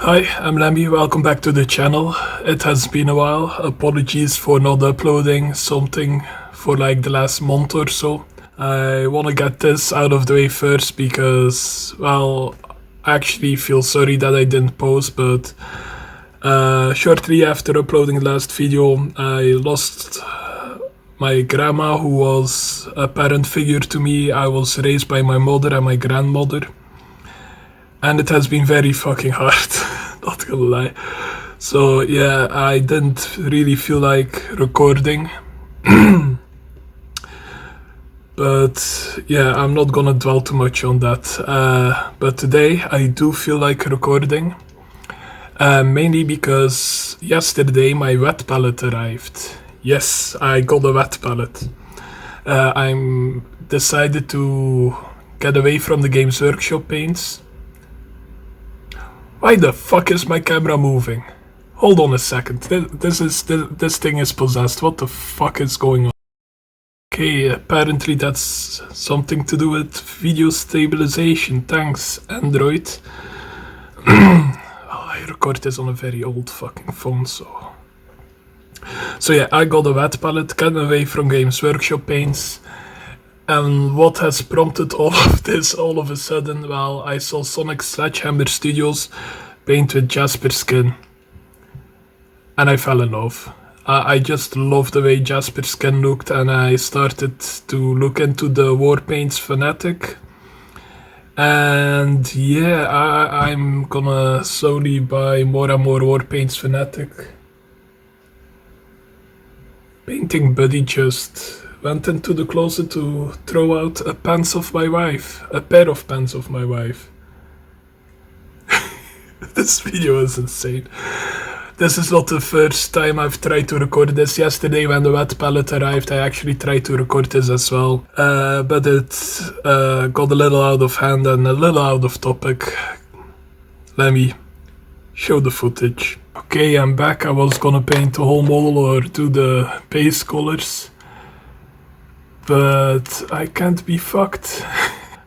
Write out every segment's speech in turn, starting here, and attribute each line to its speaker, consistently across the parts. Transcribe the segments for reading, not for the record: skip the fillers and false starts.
Speaker 1: Hi, I'm Lemmy, welcome back to the channel. It has been a while, apologies for not uploading something for like the last month or so. I wanna get this out of the way first because, well, I actually feel sorry that I didn't post, but shortly after uploading the last video, I lost my grandma, who was a parent figure to me. I was raised by my mother and my grandmother. And it has been very fucking hard, not gonna lie. So yeah, I didn't really feel like recording. But yeah, I'm not gonna dwell too much on that. But today I do feel like recording. Mainly because yesterday my wet palette arrived. Yes, I got a wet palette. I'm decided to get away from the Games Workshop paints. Why the fuck is my camera moving? Hold on a second. This thing is possessed. What the fuck is going on? Okay, apparently that's something to do with video stabilization. Thanks, Android. I record this on a very old fucking phone, so yeah, I got a wet palette, getting away from Games Workshop paints. And what has prompted all of this all of a sudden? Well, I saw Sonic Sledgehammer Studios paint with Jasper skin. And I fell in love. I just loved the way Jasper skin looked, and I started to look into the Warpaints fanatic. And yeah, I'm gonna slowly buy more and more Warpaints fanatic. Painting Buddy just went into the closet to throw out a pants of my wife. A pair of pants of my wife. This video is insane. This is not the first time I've tried to record this. Yesterday when the wet palette arrived, I actually tried to record this as well. But it got a little out of hand and a little out of topic. Let me show the footage. Okay, I'm back. I was gonna paint the whole model or do the base colors, but I can't be fucked.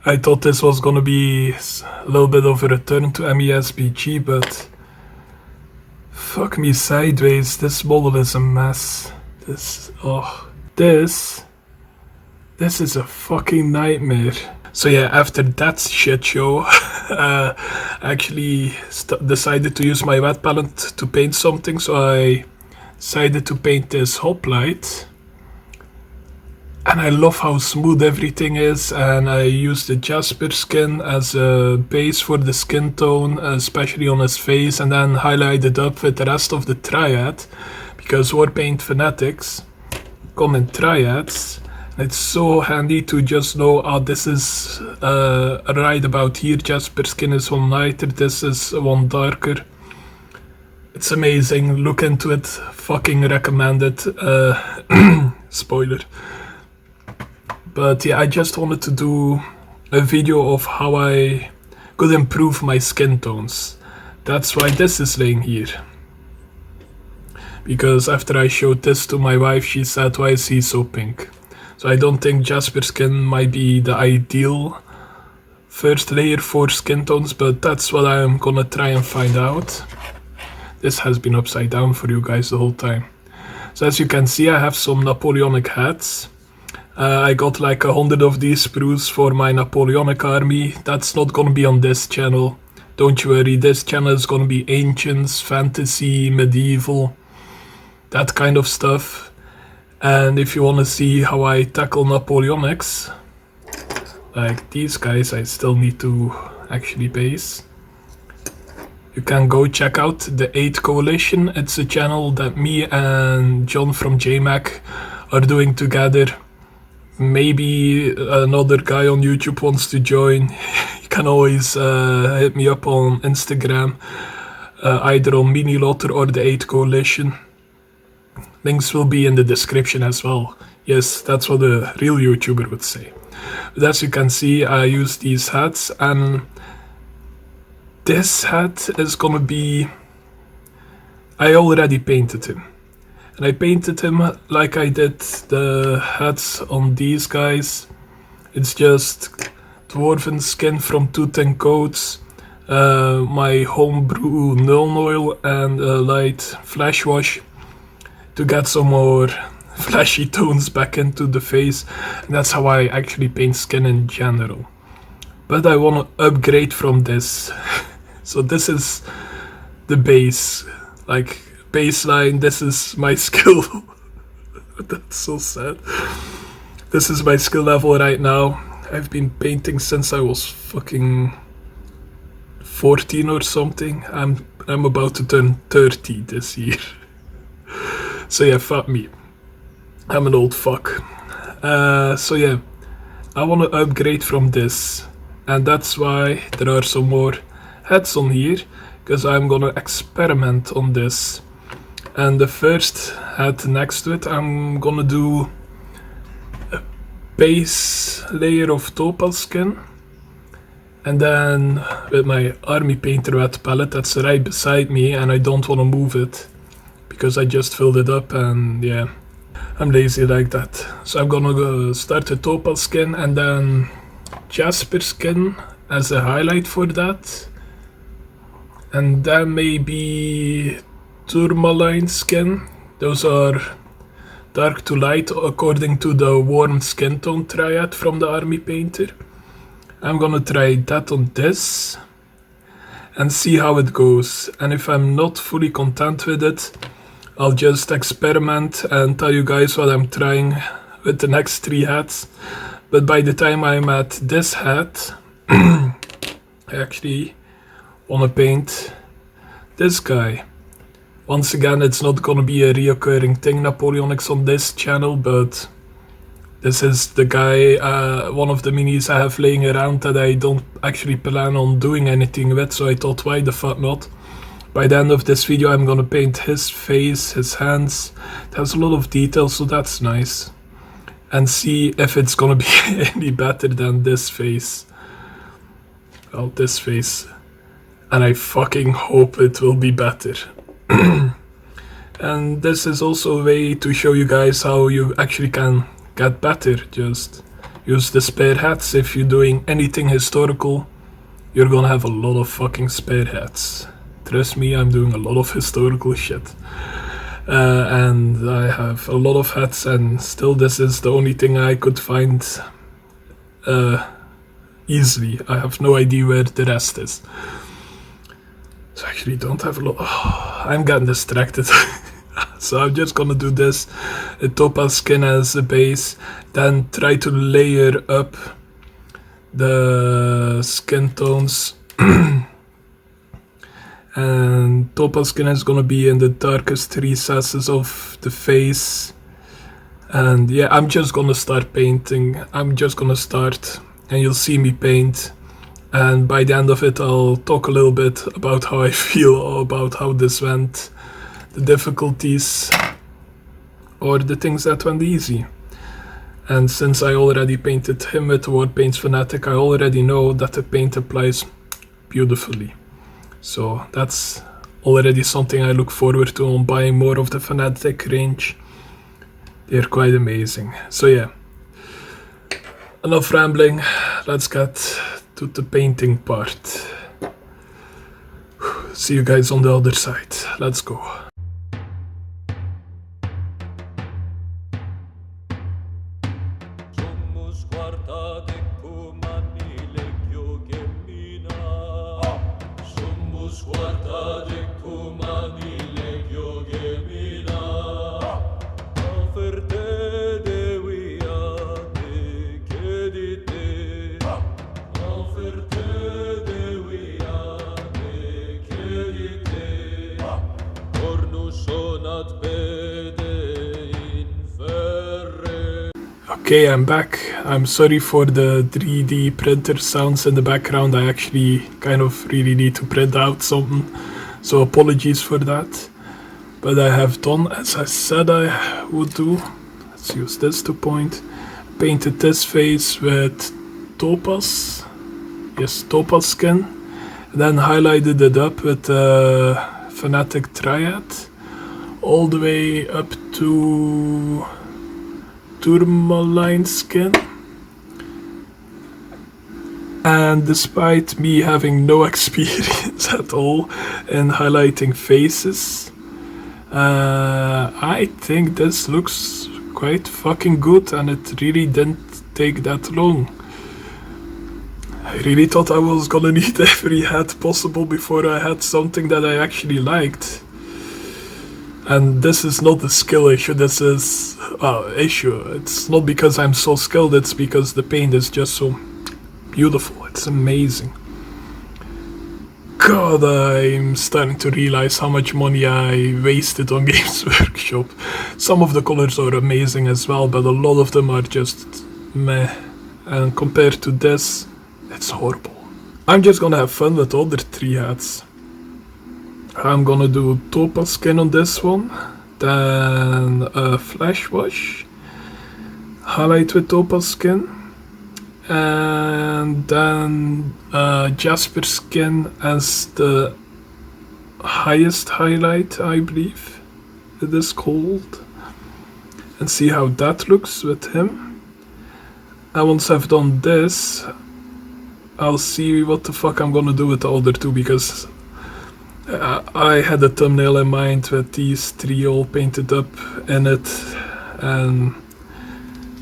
Speaker 1: I thought this was gonna be a little bit of a return to MESBG, but fuck me sideways, this model is a mess. This is a fucking nightmare. So yeah, after that shit show, I actually decided to use my wet palette to paint something, so I decided to paint this hoplite. And I love how smooth everything is, and I used the Jasper skin as a base for the skin tone, especially on his face, and then highlighted up with the rest of the triad, because Warpaint fanatics come in triads. It's so handy to just know, oh, this is right about here, Jasper skin is one lighter, this is one darker. It's amazing, look into it, fucking recommended. Spoiler. But yeah, I just wanted to do a video of how I could improve my skin tones. That's why this is laying here. Because after I showed this to my wife, she said, why is he so pink? So I don't think Jasper skin might be the ideal first layer for skin tones, but that's what I'm gonna try and find out. This has been upside down for you guys the whole time. So as you can see, I have some Napoleonic hats. I got like 100 of these sprues for my Napoleonic army. That's not gonna be on this channel. Don't you worry, this channel is gonna be ancients, fantasy, medieval, that kind of stuff. And if you wanna see how I tackle Napoleonics, like these guys, I still need to actually base. You can go check out the 8 Coalition. It's a channel that me and John from JMac are doing together. Maybe another guy on YouTube wants to join. You can always hit me up on Instagram, either on Mini Lotr or the 8 Coalition. Links will be in the description as well. Yes, that's what a real YouTuber would say. But as you can see, I use these hats, and this hat is gonna be... I already painted him. And I painted him like I did the hats on these guys. It's just dwarven skin from Tooth and Coats, my homebrew Nuln oil and a light flash wash to get some more flashy tones back into the face. And that's how I actually paint skin in general. But I want to upgrade from this. So this is the base, like baseline. This is my skill. That's so sad. This is my skill level right now. I've been painting since I was fucking 14 or something. I'm about to turn 30 this year. So yeah, fuck me. I'm an old fuck. So yeah, I want to upgrade from this, and that's why there are some more heads on here, because I'm gonna experiment on this. And the first head next to it, I'm gonna do a base layer of topaz skin, and then with my army painter wet palette that's right beside me, and I don't want to move it because I just filled it up, and yeah, I'm lazy like that. So I'm gonna go start with topaz skin and then jasper skin as a highlight for that, and then maybe tourmaline skin. Those are dark to light according to the warm skin tone triad from the army painter. I'm gonna try that on this and see how it goes, and if I'm not fully content with it, I'll just experiment and tell you guys what I'm trying with the next 3 hats. But by the time I'm at this hat, I actually wanna paint this guy. Once again, it's not gonna be a reoccurring thing, Napoleonics, on this channel, but this is the guy, one of the minis I have laying around that I don't actually plan on doing anything with, so I thought, why the fuck not? By the end of this video, I'm gonna paint his face, his hands. It has a lot of detail, so that's nice. And see if it's gonna be any better than this face. Well, this face. And I fucking hope it will be better. And this is also a way to show you guys how you actually can get better. Just use the spare hats. If you're doing anything historical, you're gonna have a lot of fucking spare hats. Trust me, I'm doing a lot of historical shit. And I have a lot of hats, and still this is the only thing I could find easily. I have no idea where the rest is. So I actually don't have a lot. Oh, I'm getting distracted. So I'm just gonna do this, a topaz skin as a base, then try to layer up the skin tones. And topaz skin is gonna be in the darkest recesses of the face. And yeah, I'm just gonna start painting. I'm just gonna start, and you'll see me paint. And by the end of it, I'll talk a little bit about how I feel about how this went, the difficulties, or the things that went easy. And since I already painted him with War Paints Fanatic, I already know that the paint applies beautifully. So that's already something I look forward to on buying more of the Fanatic range. They're quite amazing. So yeah, enough rambling, let's get to the painting part. See you guys on the other side. Let's go. Okay, I'm back. I'm sorry for the 3D printer sounds in the background. I actually kind of really need to print out something, so apologies for that. But I have done as I said I would do. Let's use this to point. Painted this face with topaz. Yes, topaz skin. And then highlighted it up with Fanatic Triad. All the way up to tourmaline skin, And despite me having no experience at all in highlighting faces, I think this looks quite fucking good, and it really didn't take that long. I really thought I was gonna need every hat possible before I had something that I actually liked. And this is not a skill issue, this is issue. It's not because I'm so skilled, it's because the paint is just so beautiful. It's amazing. God, I'm starting to realize how much money I wasted on Games Workshop. Some of the colors are amazing as well, but a lot of them are just meh. And compared to this, it's horrible. I'm just gonna have fun with the other 3 hats. I'm gonna do topaz skin on this one, then a flash wash, highlight with topaz skin, and then jasper skin as the highest highlight, I believe it is called, and see how that looks with him. And once I've done this, I'll see what the fuck I'm gonna do with the other 2, because I had a thumbnail in mind with these 3 all painted up in it, and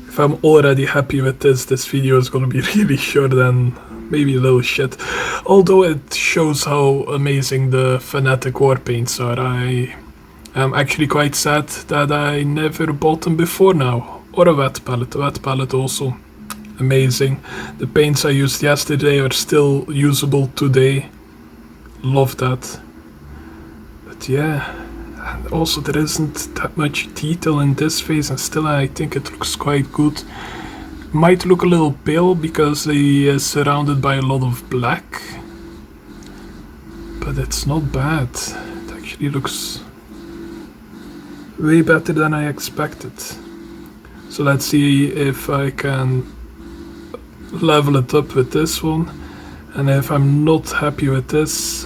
Speaker 1: if I'm already happy with this video is gonna be really short and maybe a little shit. Although it shows how amazing the Fanatic War paints are. I am actually quite sad that I never bought them before now. Or a wet palette also amazing. The paints I used yesterday are still usable today. Love that. But yeah, and also there isn't that much detail in this face, and still I think it looks quite good. Might look a little pale because he is surrounded by a lot of black, but it's not bad. It actually looks way better than I expected. So let's see if I can level it up with this one, and if I'm not happy with this,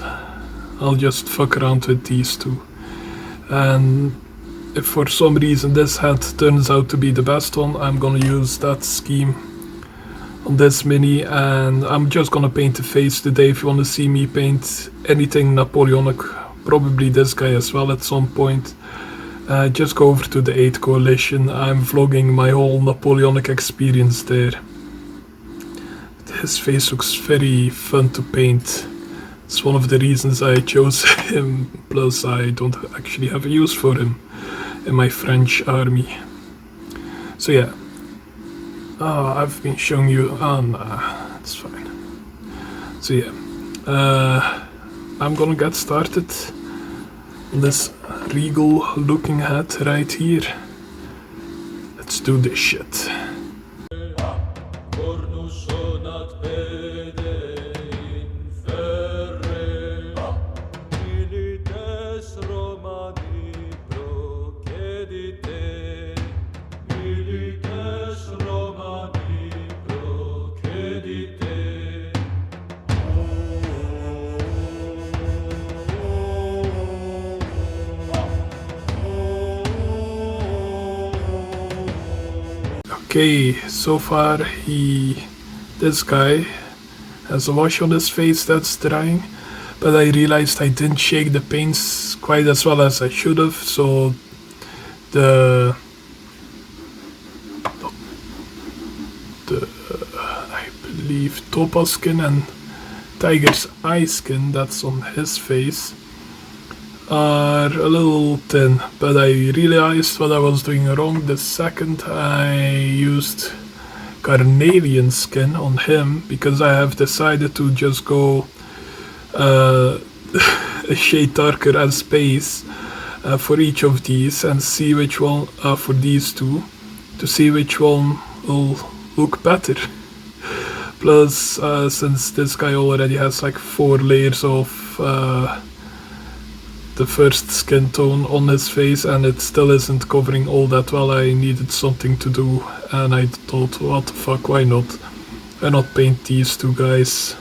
Speaker 1: I'll just fuck around with these 2. And if for some reason this hat turns out to be the best one, I'm gonna use that scheme on this mini, and I'm just gonna paint the face today. If you want to see me paint anything Napoleonic, probably this guy as well at some point, just go over to the 8th Coalition. I'm vlogging my whole Napoleonic experience there. His face looks very fun to paint. It's one of the reasons I chose him, plus I don't actually have a use for him in my French army. So yeah, I've been showing you, nah, it's fine. So yeah, I'm gonna get started on this regal looking hat right here. Let's do this shit. Okay, so far this guy has a wash on his face that's drying, but I realized I didn't shake the paints quite as well as I should have, so the I believe topaz skin and tiger's eye skin that's on his face are a little thin, but I realized what I was doing wrong the second I used carnelian skin on him, because I have decided to just go a shade darker as base for each of these, and see which one for these 2, to see which one will look better. Plus since this guy already has like 4 layers of the first skin tone on his face, and it still isn't covering all that well, I needed something to do, and I thought, what the fuck, why not? Why not paint these 2 guys?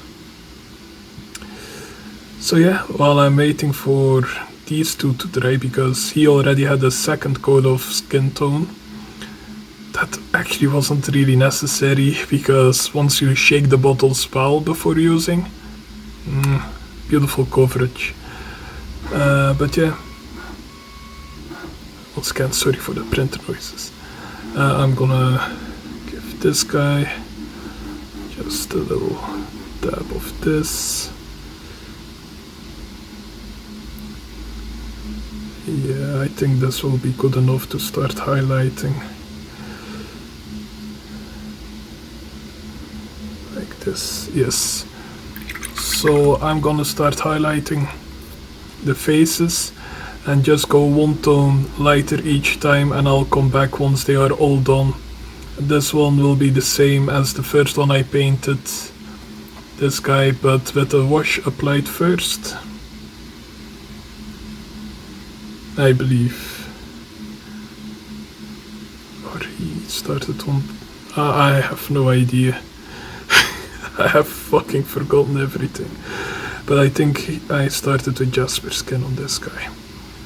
Speaker 1: So yeah, while I'm waiting for these 2 to dry, because he already had a second coat of skin tone that actually wasn't really necessary, because once you shake the bottles well before using, beautiful coverage. But yeah, once again, sorry for the printer noises. I'm gonna give this guy just a little dab of this. Yeah, I think this will be good enough to start highlighting. Like this, yes. So I'm gonna start highlighting the faces and just go one tone lighter each time, and I'll come back once they are all done. This one will be the same as the first one I painted, this guy, but with a wash applied first, I believe. Or he started on... I have no idea. I have fucking forgotten everything. But I think I started with Jasper skin on this guy.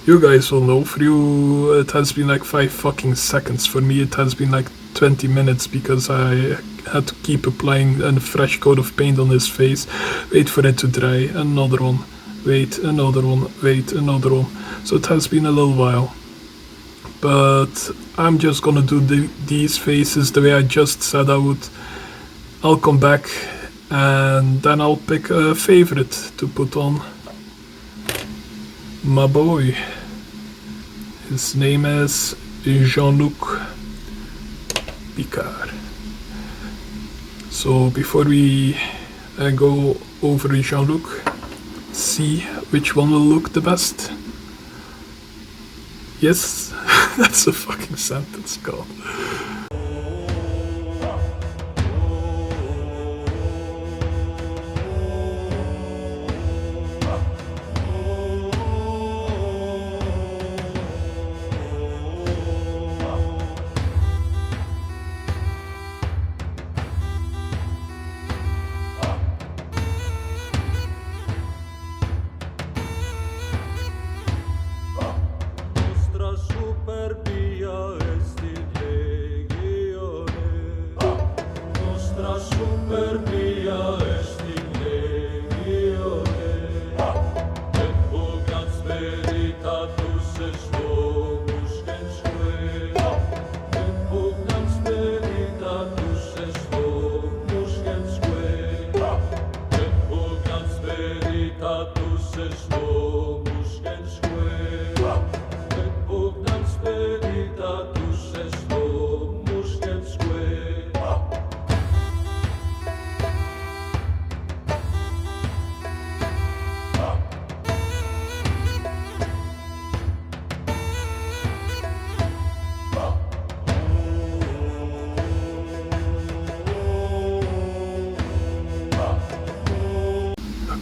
Speaker 1: You guys will know. For you it has been like 5 fucking seconds. For me it has been like 20 minutes, because I had to keep applying a fresh coat of paint on his face, wait for it to dry, another one, wait, another one, wait, another one. So it has been a little while. But I'm just gonna do these faces the way I just said I would. I'll come back and then I'll pick a favorite to put on. My boy. His name is Jean-Luc Picard. So before we go over Jean-Luc, see which one will look the best. Yes, that's a fucking sentence, God.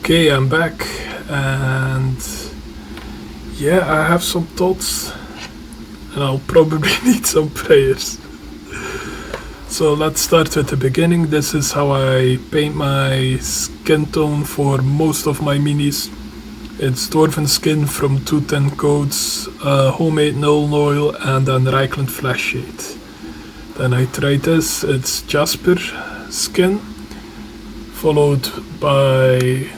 Speaker 1: Okay, I'm back, and yeah, I have some thoughts, and I'll probably need some prayers. So let's start with the beginning. This is how I paint my skin tone for most of my minis. It's Dwarven Skin from 210 Codes, homemade Null Oil, and then Reichland Flash Shade. Then I tried this, it's Jasper Skin, followed by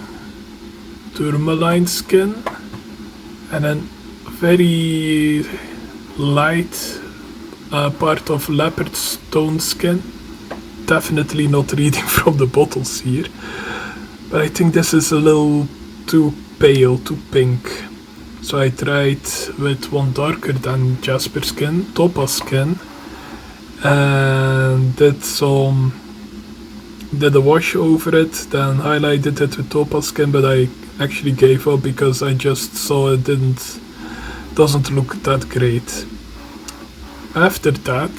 Speaker 1: Tourmaline Skin, and then very light part of Leopard Stone Skin. Definitely not reading from the bottles here, but I think this is a little too pale, too pink. So I tried with one darker than Jasper Skin, Topaz Skin, and did a wash over it, then highlighted it with Topaz Skin, but I actually gave up because I just saw it doesn't look that great. After that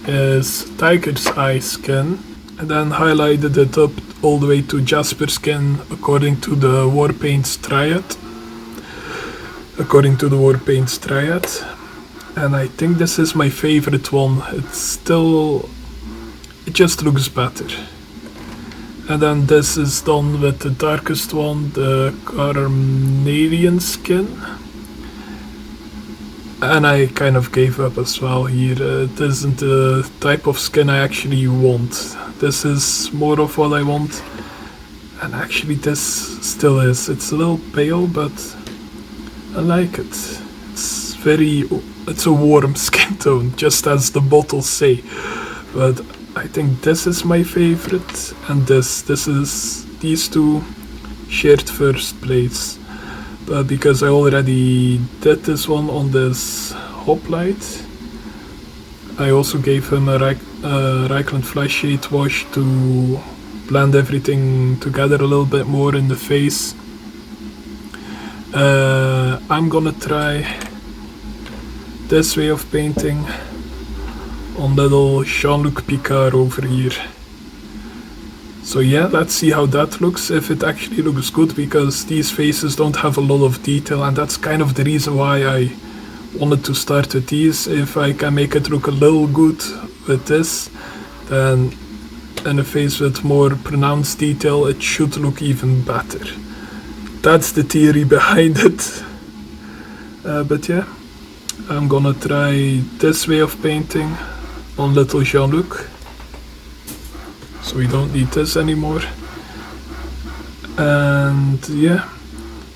Speaker 1: is Tiger's Eye Skin, and then highlighted it up all the way to Jasper Skin according to the Warpaint's Triad. And I think this is my favorite one. It just looks better. And then this is done with the darkest one, the Carnelian Skin. And I kind of gave up as well here. It isn't the type of skin I actually want. This is more of what I want. And actually this still is. It's a little pale, but I like it. It's a warm skin tone, just as the bottles say. But I think this is my favorite, and these two shared first place. But because I already did this one on this hoplite, I also gave him a Reichland Flashshade wash to blend everything together a little bit more in the face. I'm gonna try this way of painting on little Jean-Luc Picard over here. So yeah, let's see how that looks, if it actually looks good, because these faces don't have a lot of detail, and that's kind of the reason why I wanted to start with these. If I can make it look a little good with this, then in a face with more pronounced detail it should look even better. That's the theory behind it. But yeah, I'm gonna try this way of painting on little Jean-Luc. So we don't need this anymore. And yeah,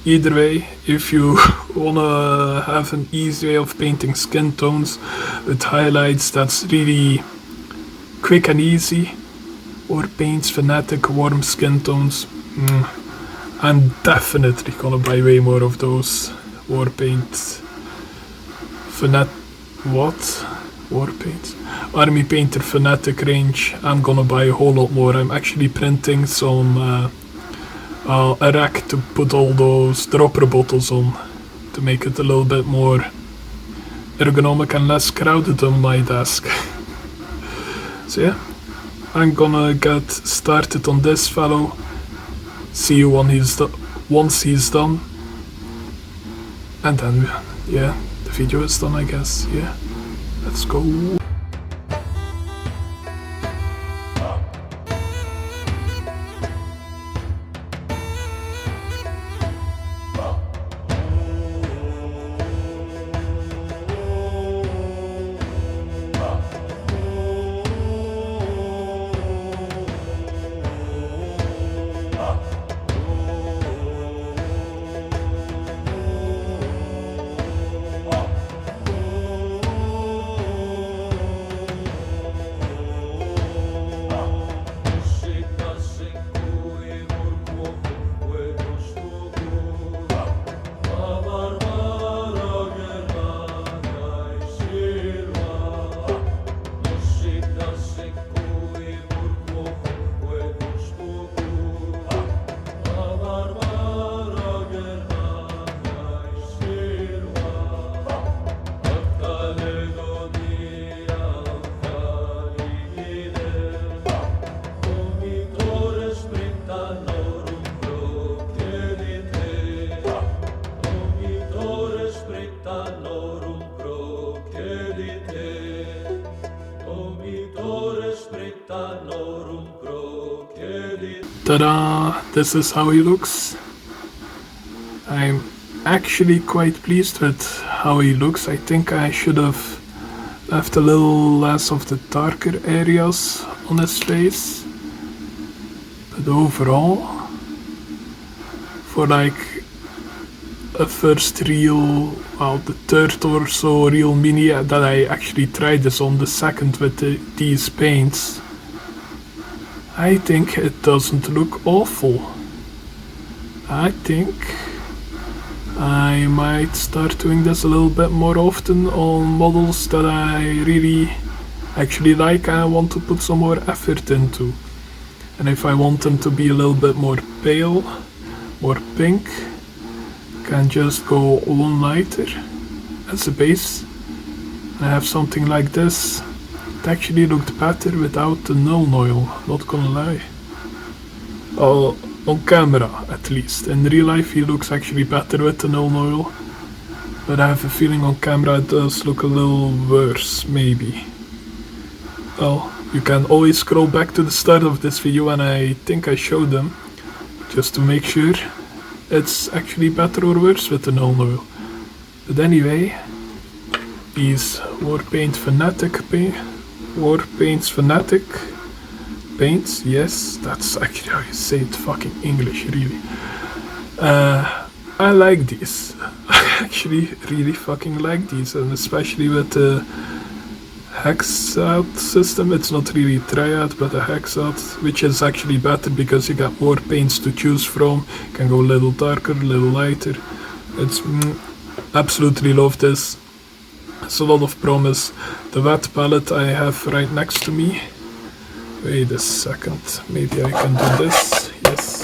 Speaker 1: either way, if you wanna have an easy way of painting skin tones with highlights that's really quick and easy, or paints fanatic warm skin tones, I'm definitely gonna buy way more of those war paint war paints? Army Painter Fanatic range. I'm gonna buy a whole lot more. I'm actually printing some a rack to put all those dropper bottles on, to make it a little bit more ergonomic and less crowded on my desk. So yeah, I'm gonna get started on this fellow. See you once he's done. And then, yeah, the video is done, I guess. Yeah, let's go. Ta-da! This is how he looks. I'm actually quite pleased with how he looks. I think I should have left a little less of the darker areas on his face. But overall, for like a first real, well, the third or so real mini that I actually tried this on, the second with these paints, I think it doesn't look awful. I think I might start doing this a little bit more often on models that I really actually like and I want to put some more effort into. And if I want them to be a little bit more pale, more pink, I can just go one lighter as a base. I have something like this. It actually looked better without the null oil, not gonna lie. Oh, on camera at least. In real life he looks actually better with the null oil. But I have a feeling on camera it does look a little worse, maybe. Well, you can always scroll back to the start of this video and I think I showed them, just to make sure it's actually better or worse with the null oil. But anyway, these Warpaint Fanatic paints. Yes, that's actually how you say it. Fucking English, really. I like these. I actually really fucking like these, and especially with the hex out system. It's not really triad, but a hex out, which is actually better because you got more paints to choose from. You can go a little darker, a little lighter. It's absolutely love this. It's a lot of promise. The wet palette I have right next to me. Wait a second, maybe I can do this. Yes.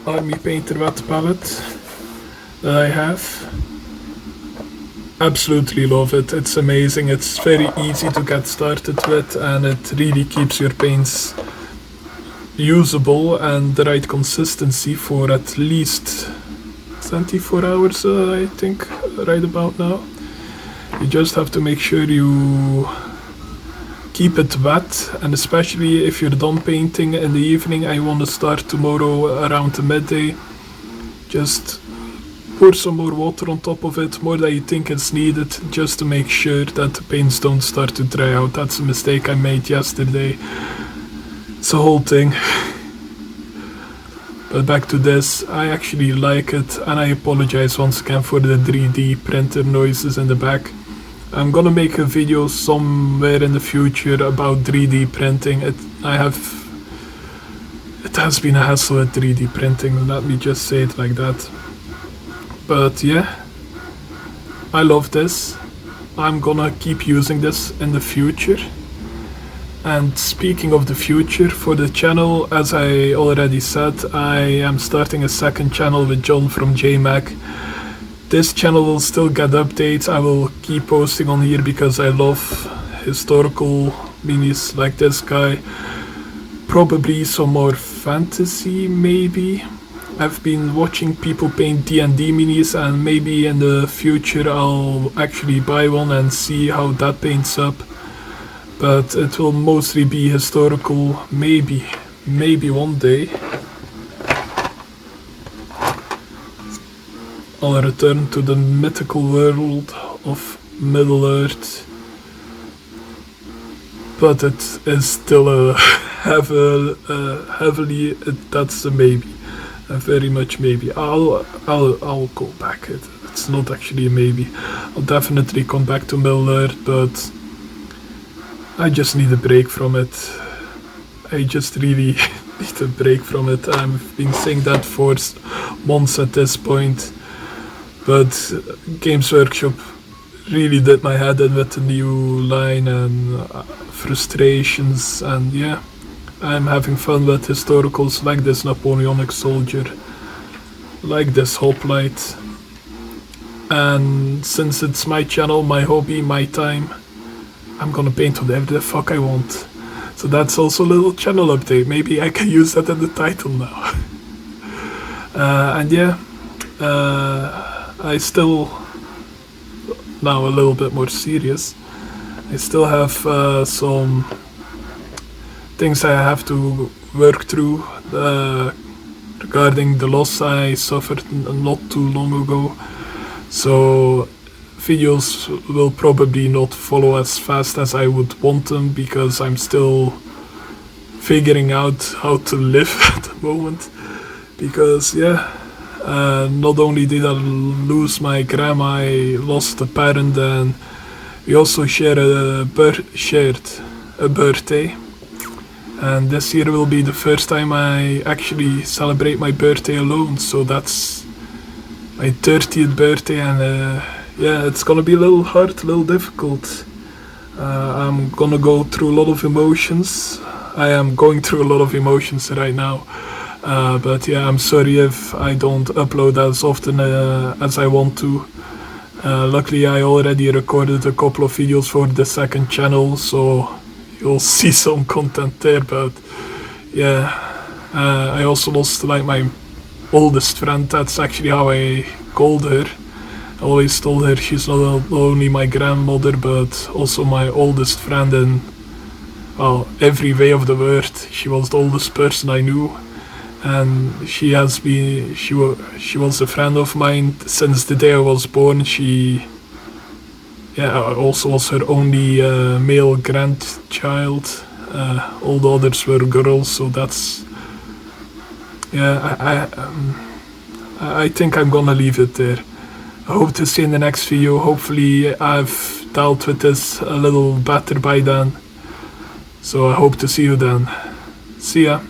Speaker 1: Army Painter wet palette that I have. Absolutely love it. It's amazing. It's very easy to get started with, and it really keeps your paints usable and the right consistency for at least 24 hours, I think, right about now. You just have to make sure you keep it wet, and especially if you're done painting in the evening. I want to start tomorrow around the midday. Just pour some more water on top of it, more than you think is needed, just to make sure that the paints don't start to dry out. That's a mistake I made yesterday. It's a whole thing. But back to this, I actually like it, and I apologize once again for the 3D printer noises in the back. I'm gonna make a video somewhere in the future about 3D printing. It has been a hassle with 3D printing, let me just say it like that. But yeah, I love this. I'm gonna keep using this in the future. And speaking of the future, for the channel, as I already said, I am starting a second channel with John from JMac. This channel will still get updates. I will keep posting on here because I love historical minis like this guy. Probably some more fantasy, maybe. I've been watching people paint D&D minis, and maybe in the future I'll actually buy one and see how that paints up. But it will mostly be historical, maybe one day I'll return to the mythical world of Middle-earth. But it is still a heavily, that's a maybe, a very much maybe. I'll go back. It's not actually a maybe. I'll definitely come back to Middle-earth, but I just need a break from it. I just really need a break from it. I've been saying that for months at this point. But Games Workshop really did my head in with the new line and frustrations, and yeah, I'm having fun with historicals like this Napoleonic soldier, like this hoplite. And since it's my channel, my hobby, my time, I'm gonna paint whatever the fuck I want. So that's also a little channel update. Maybe I can use that in the title now. And yeah, I still, now a little bit more serious, I still have some things I have to work through regarding the loss I suffered not too long ago. So videos will probably not follow as fast as I would want them, because I'm still figuring out how to live at the moment. Because yeah, not only did I lose my grandma, I lost a parent, and we also shared a birthday. And this year will be the first time I actually celebrate my birthday alone, so that's my 30th birthday, and yeah, it's gonna be a little hard, a little difficult. I'm gonna go through a lot of emotions. I am going through a lot of emotions right now. But yeah, I'm sorry if I don't upload as often as I want to. Luckily I already recorded a couple of videos for the second channel, so you'll see some content there. But yeah, I also lost like my oldest friend. That's actually how I called her. I always told her she's not only my grandmother, but also my oldest friend in, well, every way of the word. She was the oldest person I knew, and she was a friend of mine since the day I was born. She Yeah, also was her only male grandchild. All the others were girls, so that's yeah. I think I'm gonna leave it there. I hope to see you in the next video. Hopefully, I've dealt with this a little better by then. So I hope to see you then. See ya.